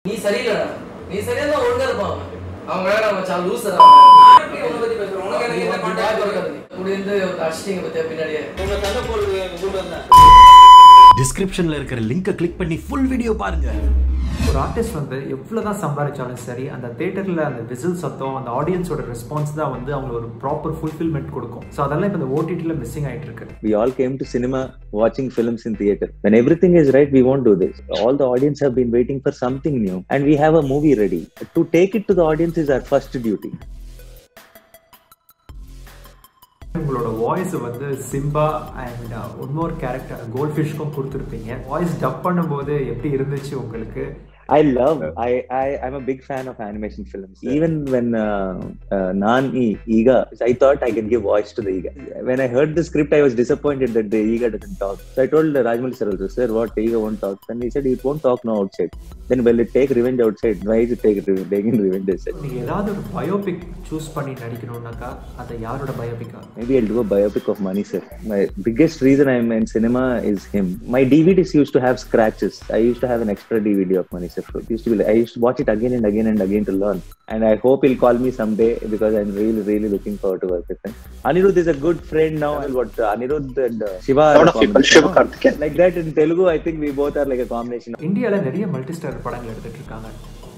நீ சரியில்லடா. நீ சரியாதான் ஒழுங்கா இருப்பான். அவன் வேற மச்சான் லூசர் எப்படி உன்னை பத்தி பேசுற? உனக்கு எனக்கு என்ன கான்டாக்ட் இருக்காது. இப்படி இருந்து அடிச்சிட்டீங்க பத்தியா பின்னாடியே. உங்க தந்தை போறது கூட வந்தேன். டிஸ்கிரிப்ஷன்ல இருக்கிற லிங்கை கிளிக் பண்ணி ஃபுல் வீடியோ பாருங்க. ஒரு ஆர்டிஸ்ட் வந்து எவ்வளோதான் சம்பாதிச்சாலும் சரி, அந்த தேட்டரில் அந்த விசில் சத்தம், அந்த ஆடியன்ஸோட ரெஸ்பான்ஸ் தான் வந்து அவங்களுக்கு ஒரு ப்ராப்பர் ஃபுல்ஃபில்மெண்ட் கொடுக்கும். ஸோ அதெல்லாம் இப்போ இந்த ஓடிடியில் மிஸ்ஸிங் ஆகிட்டு இருக்கு. We all came to cinema watching films in theater. When everything is right, we won't do this. All the audience have been waiting for something new, and we have a movie ready. To take it to the audience is our first duty. உங்களோட voice வந்து Simba and இன்னொரு character gold ஃபிஷ்க்கும் கொடுத்துருப்பீங்க. Voice dub பண்ணும்போது எப்படி இருந்துச்சு உங்களுக்கு? I'm a big fan of animation films. Even when Naan Eega, I thought I can give voice to the Eega. When I heard the script, I was disappointed that the Eega doesn't talk. So I told Rajamouli sir also, sir, what Eega won't talk? And he said, it won't talk now outside. Then will it take revenge outside? Why is it taking revenge outside? நீங்க ஏதாவது ஒரு biopic choose பண்ணி நடிக்கணும்னாக்கா அது யாரோட பயோபிக்கா? Maybe I'll do a biopic of Mani sir. My biggest reason I'm in cinema is him. My DVDs used to have scratches. I used to have an extra DVD of Mani sir. I used to watch it again and again and again to learn. And I hope he'll call me someday because I'm really looking forward to work with him. Anirudh is a good friend now. What Anirudh and Shiva are like that in Telugu. I think we both are like a combination. இந்தியாவில் நிறைய மல்டிஸ்டார் படங்கள் எடுத்துட்டு இருக்காங்க.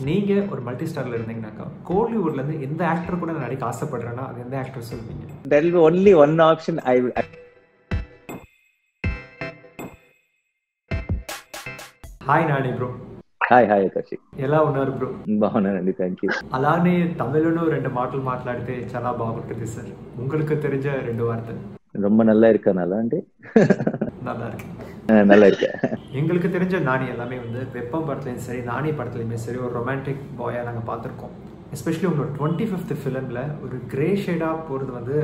நீங்க ஒரு மல்டிஸ்டார்ல இருந்தீங்கன்னாக்கா கோலிவுட்ல இருந்து எந்த actor கூட நடிக்க ஆசைப்படுறேன்னா அது எந்த ஆக்டர் சொல்வீங்க? There will be only one option. Hi Nani bro. Hi Akash. ఎలా ఉన్నారు బ్రో? బాగున్నానండి, థ్యాంక్ యూ. అలానే తమిళను రెండు మాటలు మాట్లాడితే చాలా బాగుంటుంది సార్. உங்களுக்கு தெரிஞ்ச ரெண்டு வார்த்தை. ரொம்ப நல்லா இருக்கனால అంటే நல்லா இருக்கு. நல்லா இருக்கு. எங்களுக்கு தெரிஞ்ச நானி எல்லாமே வந்து வெப்பம் படத்துலையும் சரி நானி படத்துலையுமே சரி ஒரு ரொமான்டிக் பாயாக நாங்கள் பார்த்துருக்கோம். எஸ்பெஷலி உங்களோட 25th ஃபிலிமில் ஒரு கிரே ஷேடாக போகிறது வந்து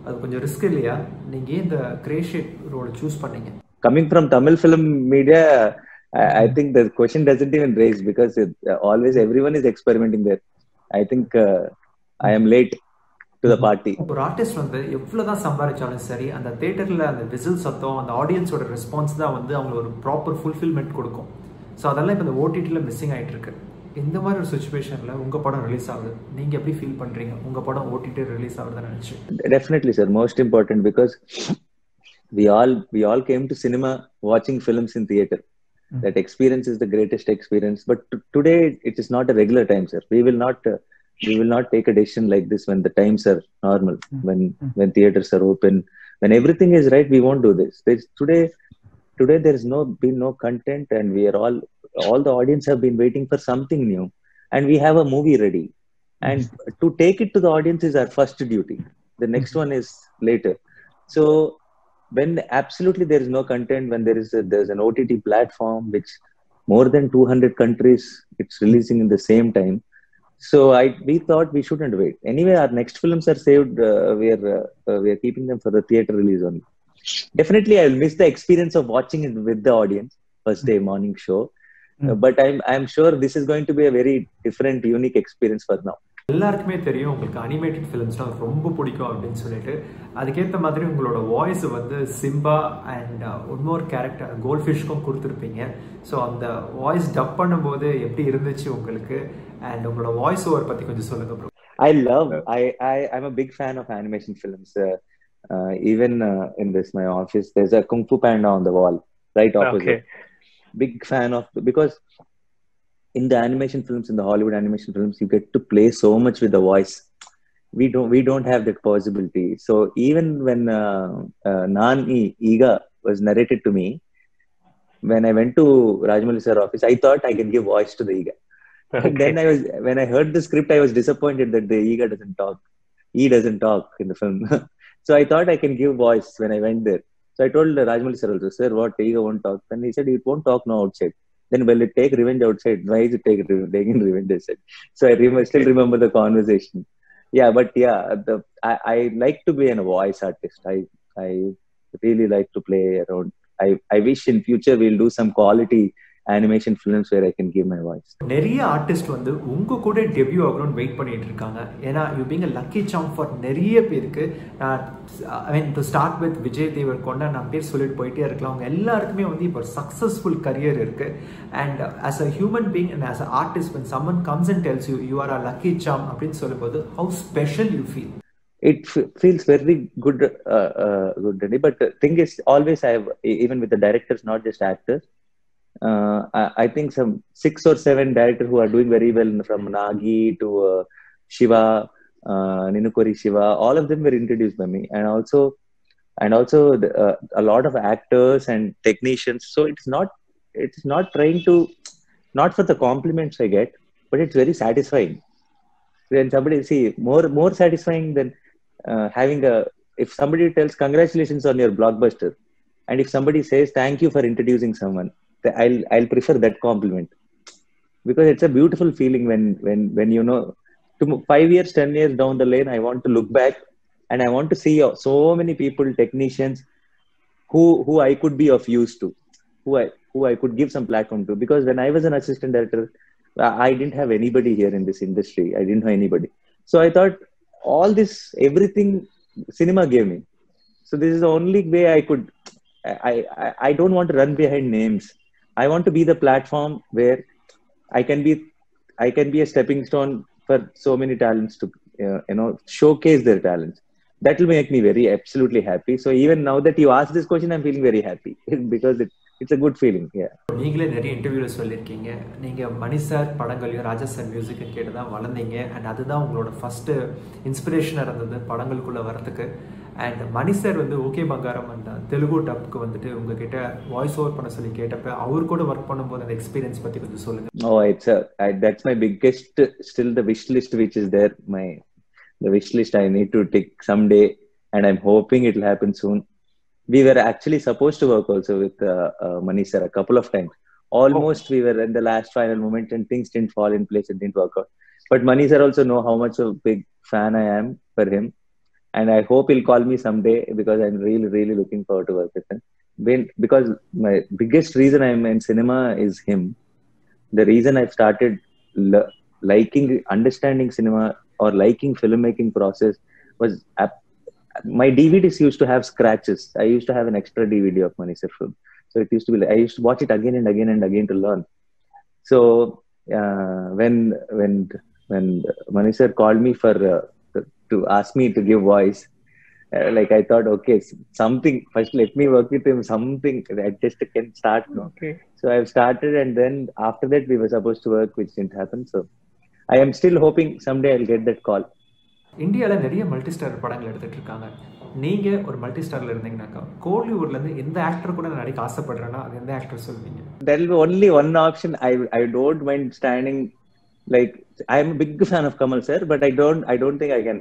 அது கொஞ்சம் ரிஸ்க் இல்லையா? நீங்கள் ஏன் இந்த கிரே ஷேட் ரோலை சூஸ் பண்ணீங்க? Coming from Tamil film media, I think the question doesn't even raise because always everyone is experimenting there. I think I am late to the party. ஒரு ஆர்டிஸ்ட் வந்து எவ்வளோதான் சம்பாதிச்சாலும் சரி, அந்த தேட்டரில் அந்த விசில் சத்தம், அந்த ஆடியன்ஸோட ரெஸ்பான்ஸ் தான் வந்து அவங்களுக்கு ஒரு ப்ராப்பர் ஃபுல்ஃபில்மெண்ட் கொடுக்கும். ஸோ அதெல்லாம் இப்போ இந்த ஓடிடியில் மிஸ்ஸிங் ஆகிட்டு இருக்கு. இந்த மாதிரி ஒரு சுச்சுவேஷனில் உங்கள் படம் ரிலீஸ் ஆகுது, நீங்கள் எப்படி ஃபீல் பண்ணுறீங்க? உங்கள் படம் ஓடிடி ரிலீஸ் ஆகுதுன்னு நினச்சி? Definitely sir, most important because we all came to cinema watching films in theater. That experience is the greatest experience. But today it is not a regular time, sir. We will not take a decision like this when the times are normal, when theaters are open, when everything is right. We won't do this. Today there is been no content, and we are all the audience have been waiting for something new, and we have a movie ready. And to take it to the audience is our first duty. The next one is later. So when absolutely there is no content, when there's an OTT platform which more than 200 countries it's releasing in the same time, so we thought we shouldn't wait. Anyway, our next films are saved. We are keeping them for the theater release only. Definitely I will miss the experience of watching it with the audience first day morning show, but I'm sure this is going to be a very different, unique experience for now. எல்லாருக்குமே தெரியும் உங்களுக்கு animated ஃபிலிம்ஸ்னால் ரொம்ப பிடிக்கும் அப்படின்னு சொல்லிட்டு, அதுக்கேற்ற மாதிரி உங்களோட வாய்ஸ் வந்து சிம்பா அண்ட் இன்னொரு கேரக்டர் கோல்ட் ஃபிஷ்க்கும் கொடுத்துருப்பீங்க. ஸோ அந்த வாய்ஸ் டப் பண்ணும்போது எப்படி இருந்துச்சு உங்களுக்கு? அண்ட் உங்களோட வாய்ஸ் ஓவர் பற்றி கொஞ்சம் சொல்லுங்க bro. I'm a big fan of animation films. Even in my office, there's a Kung Fu Panda on the wall right opposite. Okay. Big fan of, because in the animation films, in the Hollywood animation films, you get to play so much with the voice. We don't have that possibility. So even when Naan Eega was narrated to me, when I went to Rajamouli sir office, I thought I can give voice to the Eega. Okay. Then when I heard the script, I was disappointed that the Eega doesn't talk. He doesn't talk in the film. So I thought I can give voice when I went there. So I told Rajamouli sir also, sir, what Eega won't talk? And he said, it won't talk now outside. Then will it take revenge outside? Why is it taking revenge outside? So I still remember the conversation. Yeah, but yeah, I like to be a voice artist. I really like to play around. I wish in future we'll do some quality animation films where I can give my voice. நிறைய artist வந்து உங்க கூட debut ஆகணும்னு wait பண்ணிட்டு இருக்காங்க. ஏன்னா you being a lucky charm for நிறைய பேருக்கு. I mean to start with Vijay Deverakonda, நான் பேர் சொல்லிட்டு போயிட்டே இருக்கலாம். அவங்க எல்லாருக்குமே வந்து இப்போ சக்ஸஸ்ஃபுல் கரியர் இருக்கு. And as a human being and as a artist when someone comes and tells you you are a lucky charm அப்படின்னு சொல்லும்போது how special you feel? It feels very good, good. But the thing is, always I have, even with the directors, not just actors, I think some 6 or 7 directors who are doing very well, from Nagi to Shiva, Ninukori Shiva, all of them were introduced by me, and also a lot of actors and technicians. So it's not trying to, not for the compliments I get, but it's very satisfying. When somebody more satisfying than having if somebody tells congratulations on your blockbuster, and if somebody says thank you for introducing someone, I'll prefer that compliment, because it's a beautiful feeling when you know, 5 years, 10 years down the lane, I want to look back and I want to see so many people, technicians who I could be of use to, who I could give some platform to, because when I was an assistant director, I didn't have anybody here in this industry. I didn't know anybody. So I thought all this, everything cinema gave me. So this is the only way I could, I don't want to run behind names. I want to be the platform where I can be a stepping stone for so many talents to, showcase their talents. That will make me absolutely happy. So even now that you asked this question, I'm feeling very happy because it's a good feeling. Yeah. நீங்களே நிறைய இன்டர்வியூல சொல்லியிருக்கீங்க, நீங்க மணி sir படங்களையும் ராஜா sir மியூசிக்கை கேட்டு தான் வளர்ந்தீங்க. And அதுதான் உங்களோட ஃபர்ஸ்ட் இன்ஸ்பிரேஷனாக இருந்தது படங்களுக்குள்ள வரதுக்கு. அண்ட் மணி சார் வந்து ஓகே பங்காரம் அண்ட் தெலுங்கு டப்க்கு வந்துட்டு உங்ககிட்ட வாய்ஸ் ஓவர் பண்ண சொல்லி கேட்டப்ப அவர் கூட ஒர்க் பண்ணும்போது அந்த எக்ஸ்பீரியன்ஸ் பத்தி கொஞ்சம் சொல்லுங்க. That's my biggest, still the wish list which is there. The wish list I need to tick someday, and I'm hoping it will happen soon. We were actually supposed to work also with Mani sir a couple of times. Almost we were in the last final moment and things didn't fall in place, it didn't work out. But Mani sir also know how much of a big fan I am for him, and I hope he'll call me someday, because I'm really, really looking forward to work with him. Because my biggest reason I'm in cinema is him. The reason I've started liking, understanding cinema or liking filmmaking process was my DVDs used to have scratches. I used to have an extra DVD of Mani sir film. So it used to be I used to watch it again and again and again to learn. So when Mani sir called me to ask me to give voice, I thought, okay, something, first let me work with him, something I just can start. No? Okay. So I've started, and then after that we were supposed to work, which didn't happen. So I am still hoping someday I'll get that call. இந்தியாவில் நிறைய multi star படங்கள் எடுத்துட்டு இருக்காங்க. நீங்க ஒரு multi ஸ்டார்ல இருந்தீங்கன்னாக்கா கோலிவுட்ல இருந்து எந்த ஆக்டர் கூட நடிக்க ஆசைப்படுறேன்னா அது எந்த ஆக்டர் சொல்வீங்க? There will be only one option. I don't mind standing. I am a big fan of Kamal sir, but I don't think I can.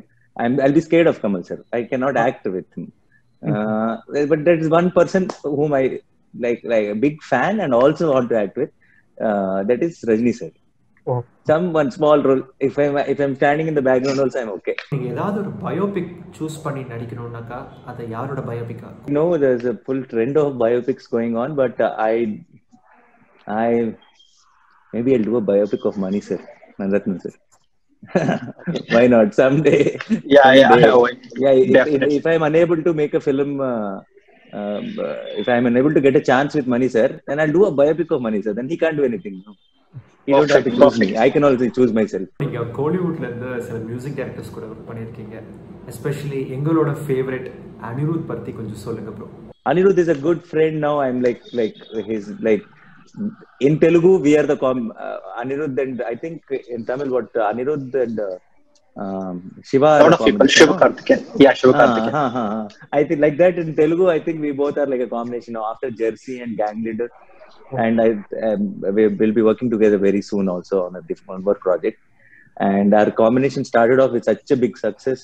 I'll be scared of Kamal sir. I cannot act with him. But there is one person whom I like a big fan and also want to act with. That is Rajni sir. One small role. If I'm standing in the background also, I'm okay. நீங்க ஏதாவது ஒரு biopic choose பண்ணி நடிக்கணும்னாக்கா அது யாரோட பயோபிக்கா? No, there's a full trend of biopics going on, but I maybe I'll do a biopic of Mani sir, Nandathan sir. Why not? Someday. If I'm unable to make a film, if I'm unable to get a chance with Mani sir, then I'll do a biopic of Mani sir. Then he can't do anything. No? He don't have to choose me. I can also choose myself. நீங்க கோலிவுட்ல இருந்து சில music directors கூட work பண்ணிருக்கீங்க. Especially எங்களோட favourite Anirudh பத்தி கொஞ்சம் சொல்லுங்க bro. Anirudh is a good friend now. I'm like his in Telugu we are the Anirudh, and I think in Tamil what Anirudh and Shiva. A lot of people. Shiva Karthikeyan. Yeah, Shiva Karthikeyan. I think like that in Telugu. I think we both are like a combination now after Jersey and Gang Leader. And we will be working together very soon also on a different work project. And our combination started off with such a big success.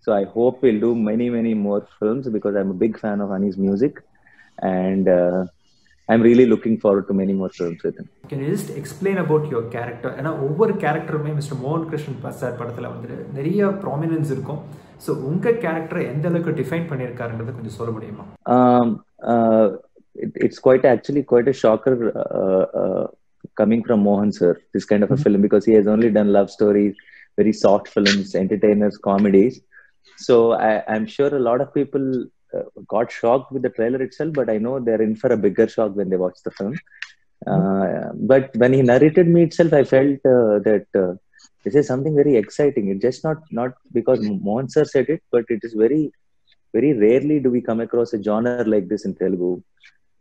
So I hope we'll do many, many more films, because I'm a big fan of Ani's music. And I'm really looking forward to many more films with him. Can you just explain about your character? ஏன்னா ஒவ்வொரு கேரக்டருமே mister மோகன் Krishnan sir படத்தில் வந்துட்டு நிறைய prominence இருக்கும். So உங்கள் கேரக்டரை எந்த அளவுக்கு டிஃபைன் பண்ணியிருக்காருன்றதை கொஞ்சம் சொல்ல முடியுமா? it's actually quite a shocker coming from Mohan sir, this kind of a film, because he has only done love stories, very soft films, entertainers, comedies. So I'm sure a lot of people got shocked with the trailer itself, but I know they're in for a bigger shock when they watch the film. But when he narrated me itself, I felt that this is something very exciting. It's just not because Mohan sir said it, but it is very, very rarely do we come across a genre like this in Telugu,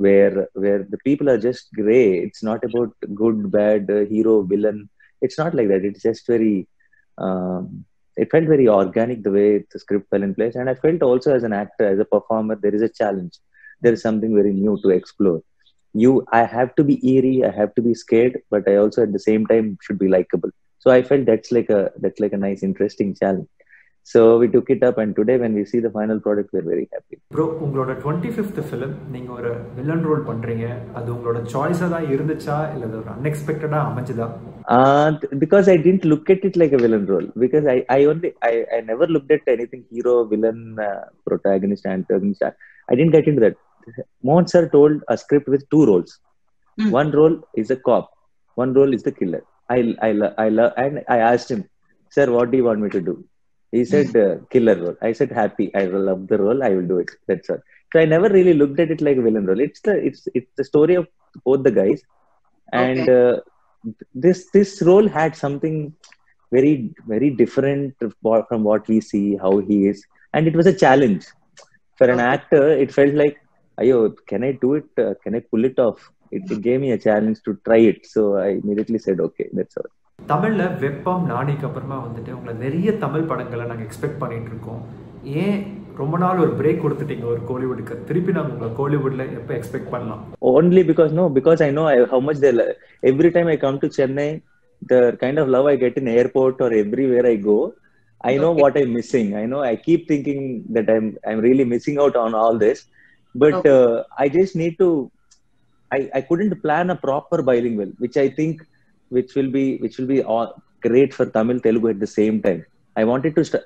where the people are just gray. It's not about good, bad, hero, villain. It's not like that. It's just very. It felt very organic the way the script fell in place, and I felt also as an actor, as a performer, there is a challenge. There is something very new to explore. I have to be eerie, I have to be scared, but I also at the same time should be likable. So I felt that's like a nice, interesting challenge. So we took it up, and today when we see the final product, we're very happy. Bro, உங்களோட 25th film நீங்க ஒரு villain role பண்றீங்க. அது உங்களோட choice தான் இருந்துச்சா இல்ல அது ஒரு unexpected-ஆ அமைஞ்சதா? Because I didn't look at it like a villain role, because I never looked at anything hero, villain, protagonist, antagonist. I didn't get into that. Mohan sir told a script with two roles. One role is a cop, one role is the killer. I love, and I asked him, sir, what do you want me to do? He said killer role. I said happy. I will love the role. I will do it. That's all. So I never really looked at it like a villain role. It's the story of both the guys, and this role had something very, very different from what we see, how he is, and it was a challenge for an actor. It felt like, ayo, can I do it? Can I pull it off? It gave me a challenge to try it. So I immediately said, okay, that's all. தமிழ்ல வெப்பம் நாணிக்கு அப்புறமா வந்துட்டு உங்களை நிறைய தமிழ் படங்களை நாங்கள் expect பண்ணிட்டு இருக்கோம். ஏன் ரொம்ப நாள் ஒரு பிரேக் கொடுத்துட்டீங்க ஒரு கோலிவுட்க்கு? திருப்பி நாங்கள் உங்களை கோலிவுட்ல எப்போ எக்ஸ்பெக்ட் பண்ணலாம்? Only because I know how much they love. Every time I come to Chennai, the kind of love I get in airport or everywhere I go, I know what I'm missing. I know I keep thinking that I'm really missing out on all this, but I just need to. I couldn't plan a proper bilingual, which I think which will be all great for Tamil Telugu at the same time. I wanted to start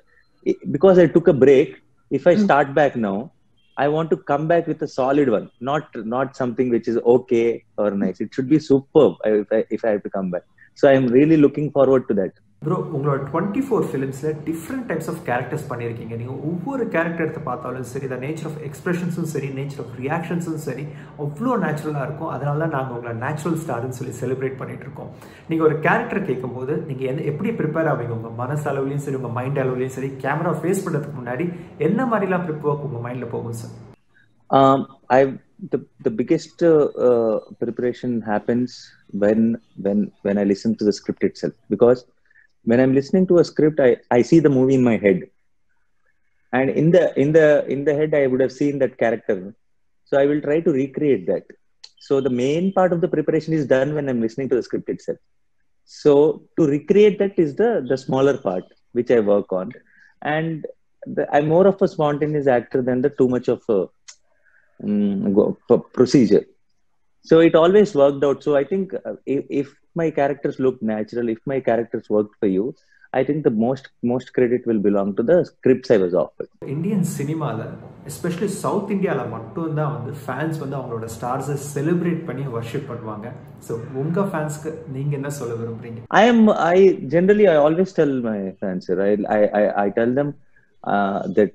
because I took a break. If I start back now, I want to come back with a solid one, not something which is okay or nice. It should be superb if I have to come back. So I am really looking forward to that. Bro, உங்களோட 24 ஃபிலிம்ஸ்ல different types of characters பண்ணியிருக்கீங்க. நீங்கள் ஒவ்வொரு character எடுத்து பார்த்தாலும் சரி, the nature of எக்ஸ்பிரஷன்ஸும் சரி, nature of ரியாக்ஷன்ஸும் சரி, அவ்வளோ நேச்சுரலாக இருக்கும். அதனால தான் நாங்கள் உங்களை நேச்சுரல் ஸ்டார்னு சொல்லி செலிப்ரேட் பண்ணிட்டு இருக்கோம். நீங்கள் ஒரு கேரக்டர் கேட்கும்போது நீங்கள் எப்படி ப்ரிப்பேர் ஆவீங்க? உங்கள் மனசு அளவுலையும் சரி, உங்கள் மைண்ட் அளவுலையும் சரி, கேமரா ஃபேஸ் பண்ணுறதுக்கு முன்னாடி என்ன மாதிரிலாம் ப்ரிப்பேர் உங்கள் மைண்டில் போகும் sir? The biggest preparation happens when I listen to the script itself, because when I'm listening to a script, I see the movie in my head, and in the head I would have seen that character, so I will try to recreate that. So the main part of the preparation is done when I'm listening to the script itself. So to recreate that is the smaller part which I work on, and I'm more of a spontaneous actor than the too much of procedure. So it always worked out. So I think if my characters look natural, if my characters worked for you, I think the most credit will belong to the scripts I was offered. Indian சினிமாவில் especially south இந்தியாவில் மட்டும்தான் வந்து fans வந்து அவங்களோட ஸ்டார்ஸை celebrate பண்ணி worship பண்ணுவாங்க. So உங்கள் ஃபேன்ஸ்க்கு நீங்கள் என்ன சொல்ல விரும்புறீங்க? I always tell my fans, I tell them that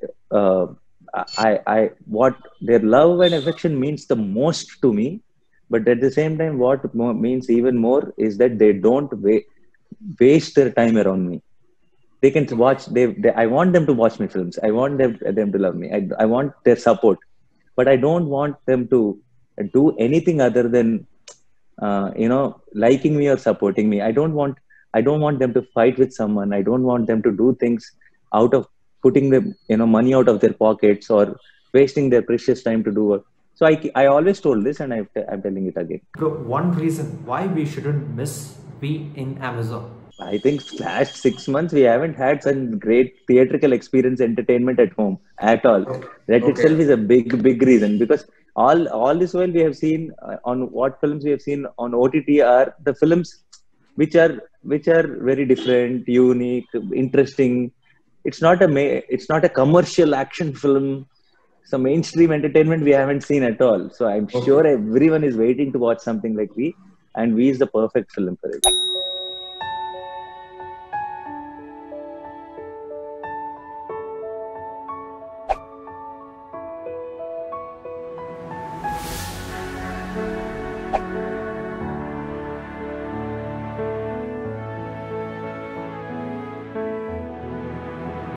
what their love and affection means the most to me. But at the same time, what means even more is that they don't waste their time around me. They can watch. I want them to watch my films. I want them to love me. I want their support. But I don't want them to do anything other than liking me or supporting me. I don't want them to fight with someone. I don't want them to do things out of putting the money out of their pockets or wasting their precious time to do work. So I always told this, and I'm telling it again. Bro, one reason why we shouldn't miss be in Amazon. I think last 6 months we haven't had such great theatrical experience entertainment at home at all. That itself is a big reason, because all this while we have seen on what films we have seen on OTT are the films which are very different, unique, interesting. It's not a commercial action film. some mainstream entertainment we haven't seen at all. So I'm sure everyone is waiting to watch something like V, and V is the perfect film for it.